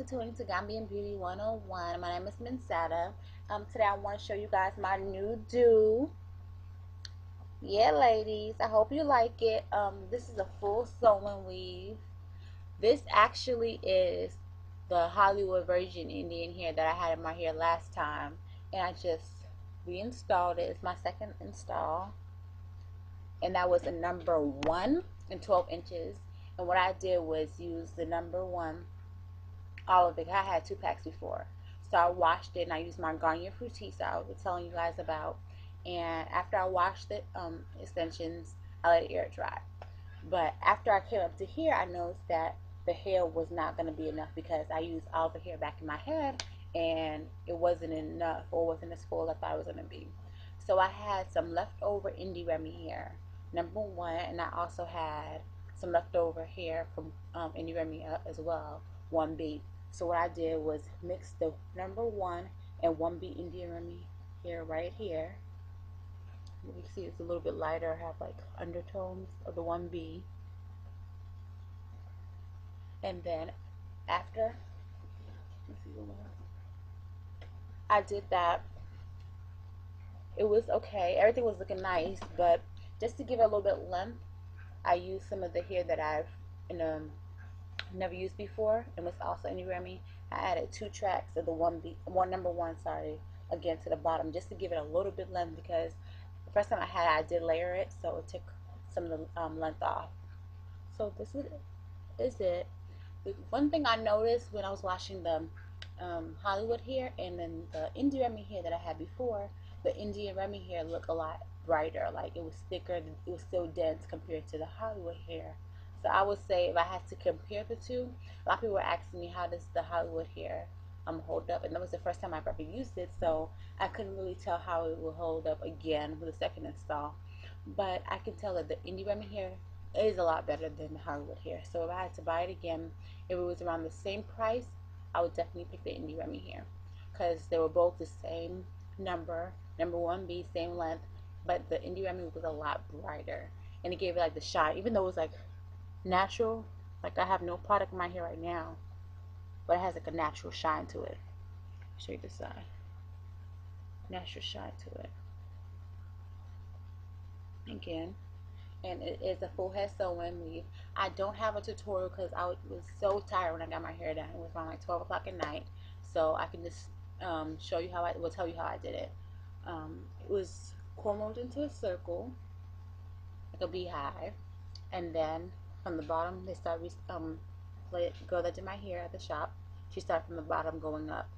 for tuning to Gambian Beauty 101. My name is Minsada. Today I want to show you guys my new do. Yeah, ladies, I hope you like it. This is a full sewing weave. This actually is the Hollywood version Indian hair that I had in my hair last time, and I just reinstalled it. It's my second install, and that was a number 1 and 12 inches. And what I did was use the number 1 all of it. I had 2 packs before, so I washed it and I used my Garnier Fructis I was telling you guys about. And after I washed the extensions, I let it air dry. But after I came up to here, I noticed that the hair was not going to be enough because I used all the hair back in my head and it wasn't enough, or wasn't as full as I thought it was going to be. So I had some leftover Indi Remi hair, number 1, and I also had some leftover hair from Indi Remi as well, 1B. So what I did was mix the number 1 and 1B Indian Remi hair right here. You can see it's a little bit lighter. I have like undertones of the 1B. And then after I did that, it was okay. Everything was looking nice, but just to give it a little bit length, I used some of the hair that I've never used before, and was also in Remi. I added 2 tracks of the number 1, sorry, again to the bottom, just to give it a little bit length, because the first time I had it, I did layer it, so it took some of the length off. So this is it. One thing I noticed when I was washing the Hollywood hair and then the Indian Remi hair that I had before, the Indian Remi hair looked a lot brighter. Like, it was thicker, it was still dense compared to the Hollywood hair. So I would say, if I had to compare the two, a lot of people were asking me, how does the Hollywood hair hold up? And that was the first time I've ever used it, so I couldn't really tell how it will hold up again with the second install. But I can tell that the Indian Remi hair is a lot better than the Hollywood hair. So if I had to buy it again, if it was around the same price, I would definitely pick the Indi Remi hair, because they were both the same number 1B, same length, but the Indi Remi was a lot brighter, and it gave it like the shine, even though it was like natural. Like, I have no product in my hair right now, but it has like a natural shine to it. Show you this side. Natural shine to it. Again, and it is a full head sewing weave. I don't have a tutorial because I was so tired when I got my hair done. It was around like 12 o'clock at night, so I can just show you how I will tell you how I did it. It was coiled into a circle like a beehive, and then from the bottom they started girl that did my hair at the shop, she started from the bottom going up.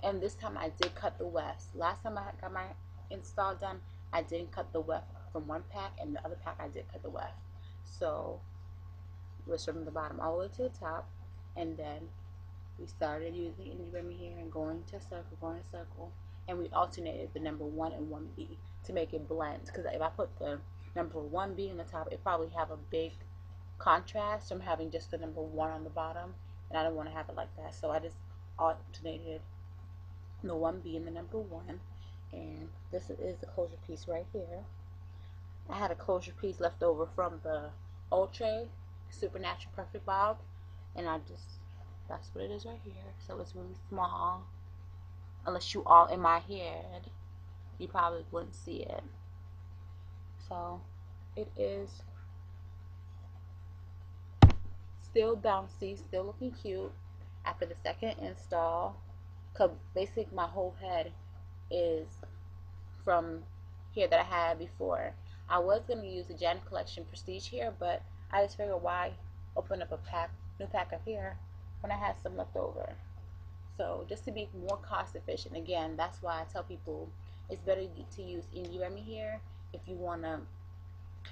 And this time I did cut the wefts. Last time I got my install done, I didn't cut the weft from one pack, and the other pack I did cut the weft. So it was from the bottom all the way to the top, and then we started using Indi Remi here and going to a circle, going in a circle, and we alternated the number 1 and 1B to make it blend. Because if I put the number 1B on the top, it probably have a big contrast from having just the number 1 on the bottom, and I don't want to have it like that. So I just alternated the 1B and the number 1, and this is the closure piece right here. I had a closure piece left over from the Ultra Supernatural Perfect Bob, and that's what it is right here. So it's really small. Unless you all in my head, you probably wouldn't see it. So it is still bouncy, still looking cute after the second install. Cause basically my whole head is from hair that I had before. I was gonna use the Janet Collection Prestige hair, but I just figured, why open up a new pack of hair when I had some left over. So just to be more cost efficient, again, that's why I tell people it's better to use Indi Remi hair if you wanna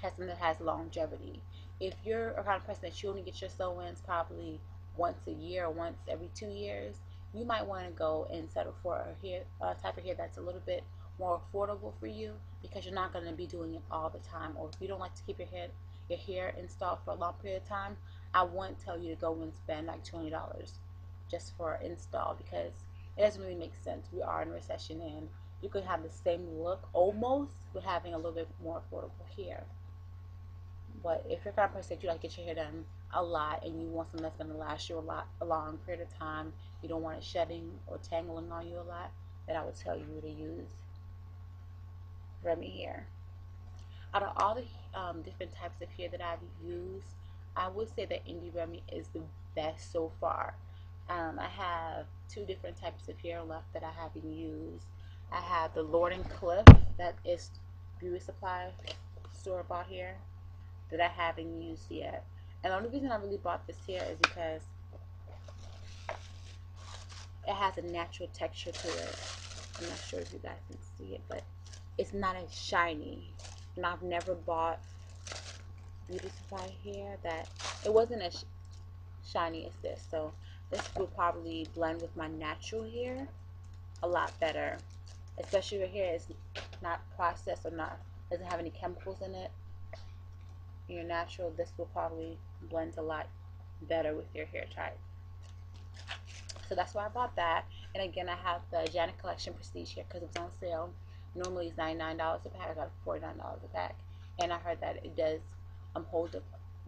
have something that has longevity. If you're a kind of person that you only get your sew-ins probably once a year or once every 2 years, you might want to go and settle for a hair type of hair that's a little bit more affordable for you, because you're not going to be doing it all the time. Or if you don't like to keep your hair installed for a long period of time, I wouldn't tell you to go and spend like $20 just for an install, because it doesn't really make sense. We are in a recession, and you could have the same look almost with having a little bit more affordable hair. But if you're the kind of person that you like to get your hair done a lot and you want something that's going to last you a long period of time, you don't want it shedding or tangling on you a lot, then I would tell you to use Remi hair. Out of all the different types of hair that I've used, I would say that Indi Remi is the best so far. I have two different types of hair left that I haven't used. I have the Lord and Cliff, that is beauty supply store bought hair, that I haven't used yet. And the only reason I really bought this hair is because it has a natural texture to it. I'm not sure if you guys can see it, but it's not as shiny. And I've never bought beauty supply hair that it wasn't as shiny as this. So this will probably blend with my natural hair a lot better, especially if your hair is not processed or not doesn't have any chemicals in it. Your natural, this will probably blend a lot better with your hair type. So that's why I bought that. And again, I have the Janet Collection Prestige here because it was on sale. Normally it's $99 a pack. I got it $49 a pack. And I heard that it does hold up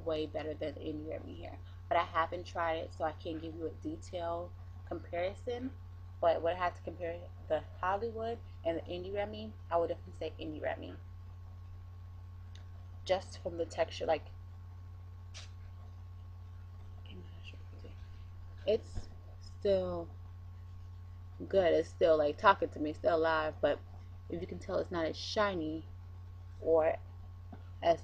way better than the Indi Remi here. But I haven't tried it, so I can't give you a detailed comparison. But when I have to compare the Hollywood and the Indi Remi, I would definitely say Indi Remi. Just from the texture, like, it's still good. It's still like talking to me, it's still alive, but if you can tell, it's not as shiny or as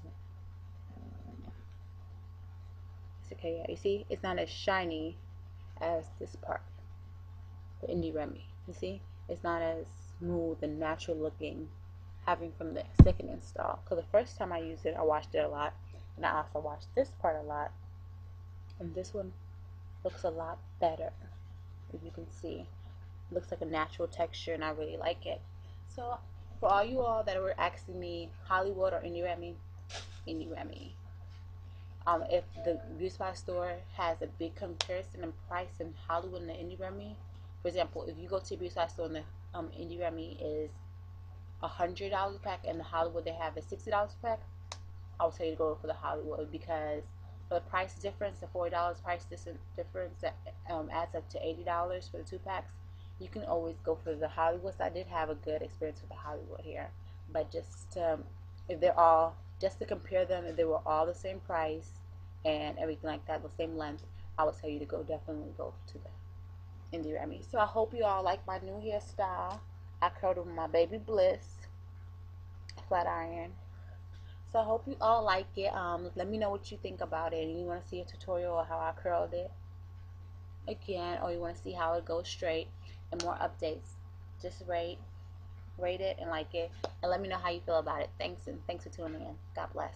it's okay. Yeah, you see, it's not as shiny as this part, the Indi Remi. You see, it's not as smooth and natural looking, having from the second install. Because the first time I used it, I washed it a lot, and I also washed this part a lot, and this one looks a lot better. If you can see, it looks like a natural texture, and I really like it. So for all you all that were asking me Hollywood or Indi Remi, Indi Remi. If the beauty supply store has a big comparison in price in Hollywood and the Indi Remi, for example, if you go to a beauty supply store and the Indi Remi is $100 a pack and the Hollywood they have is $60 a pack, I would tell you to go for the Hollywood because for the price difference, the $40 price difference that adds up to $80 for the 2 packs. You can always go for the Hollywood. So I did have a good experience with the Hollywood here, but just if they're all just to compare them, if they were all the same price and everything like that, the same length, I would tell you to definitely go to the Indi Remi. So I hope you all like my new hairstyle. I curled with my Baby Bliss flat iron. So I hope you all like it. Let me know what you think about it. And you want to see a tutorial of how I curled it again, or you want to see how it goes straight and more updates, just rate it and like it, and let me know how you feel about it. Thanks, and thanks for tuning in. God bless.